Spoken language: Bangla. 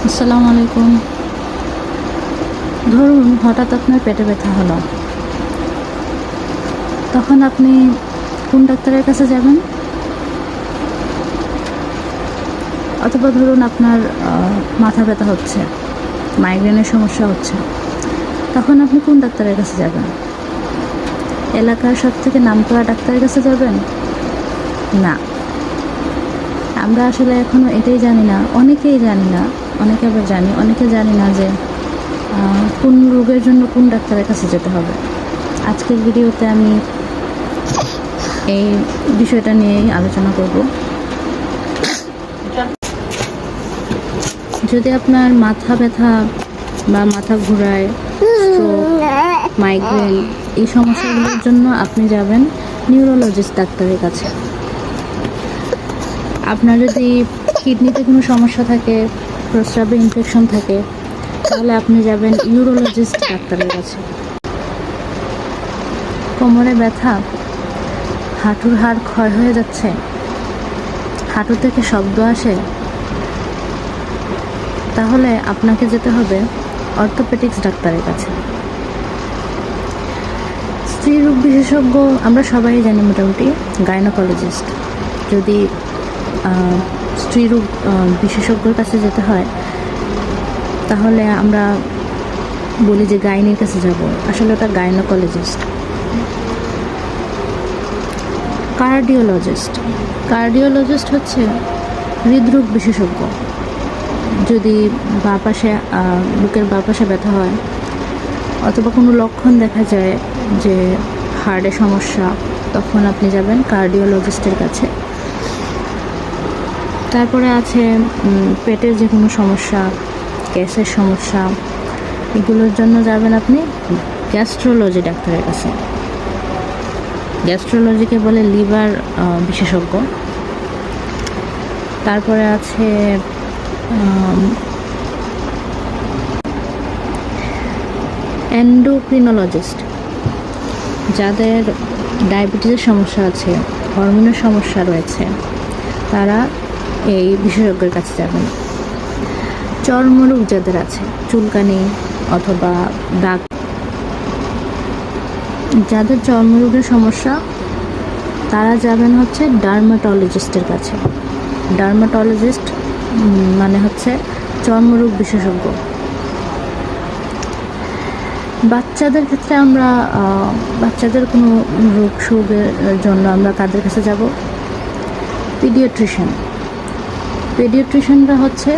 আসসালামু আলাইকুম। ধরুন হঠাৎ আপনার পেটে ব্যথা হলো, তখন আপনি কোন ডাক্তারের কাছে যাবেন? অথবা ধরুন আপনার মাথা ব্যথা হচ্ছে, মাইগ্রেনের সমস্যা হচ্ছে, তখন আপনি কোন ডাক্তারের কাছে যাবেন? এলাকার সবথেকে নামকরা ডাক্তারের কাছে যাবেন? না। আমরা আসলে এখনও এটাই জানি না, অনেকেই জানি না, অনেকে আবার জানি, অনেকে জানি না যে কোন রোগের জন্য কোন ডাক্তারের কাছে যেতে হবে। আজকের ভিডিওতে আমি এই বিষয়টা নিয়েই আলোচনা করব। যদি আপনার মাথা ব্যথা বা মাথা ঘোরায়, স্ট্রোক, মাইগ্রেন এই সমস্যাগুলোর জন্য আপনি যাবেন নিউরোলজিস্ট ডাক্তারের কাছে। আপনার যদি কিডনিতে কোনো সমস্যা থাকে, প্রস্রাবে ইনফেকশন থাকে, তাহলে আপনি যাবেন ইউরোলজিস্ট ডাক্তারের কাছে। কোমরে ব্যথা, হাঁটুর হাড় ক্ষয় হয়ে যাচ্ছে, হাঁটু থেকে শব্দ আসে, তাহলে আপনাকে যেতে হবে অর্থোপেডিক্স ডাক্তারের কাছে। স্ত্রীরোগ বিশেষজ্ঞ আমরা সবাই জানি মোটামুটি গাইনোকোলজিস্ট। যদি স্ত্রীরোগ বিশেষজ্ঞর কাছে যেতে হয় তাহলে আমরা বলি যে গাইনির কাছে যাব, আসলে ওটা গাইনোকোলজিস্ট। কার্ডিওলজিস্ট হচ্ছে হৃদরোগ বিশেষজ্ঞ। যদি বাঁ পাশে বুকের বাঁ পাশে ব্যথা হয় অথবা কোনো লক্ষণ দেখা যায় যে হার্টে সমস্যা, তখন আপনি যাবেন কার্ডিওলজিস্টের কাছে। তারপরে আছে পেটের যে কোনো সমস্যা, গ্যাসের সমস্যা, এগুলোর জন্য যাবেন আপনি গ্যাস্ট্রোলজি ডাক্তারের কাছে। গ্যাস্ট্রোলজিকে বলে লিভার বিশেষজ্ঞ। তারপরে আছে এন্ডোক্রিনোলজিস্ট। যাদের ডায়াবেটিসের সমস্যা আছে, হরমোনের সমস্যা রয়েছে, তারা এই বিশেষজ্ঞের কাছে যাবেন। চর্মরোগ যাদের আছে, চুলকানি অথবা দাগ, যাদের চর্মরোগের সমস্যা তারা যাবেন হচ্ছে ডার্মাটোলজিস্টের কাছে। ডার্মাটোলজিস্ট মানে হচ্ছে চর্মরোগ বিশেষজ্ঞ। বাচ্চাদের ক্ষেত্রে আমরা বাচ্চাদের কোনো রোগ শোকের জন্য আমরা কাদের কাছে যাব? পিডিয়াট্রিশিয়ানরা হচ্ছে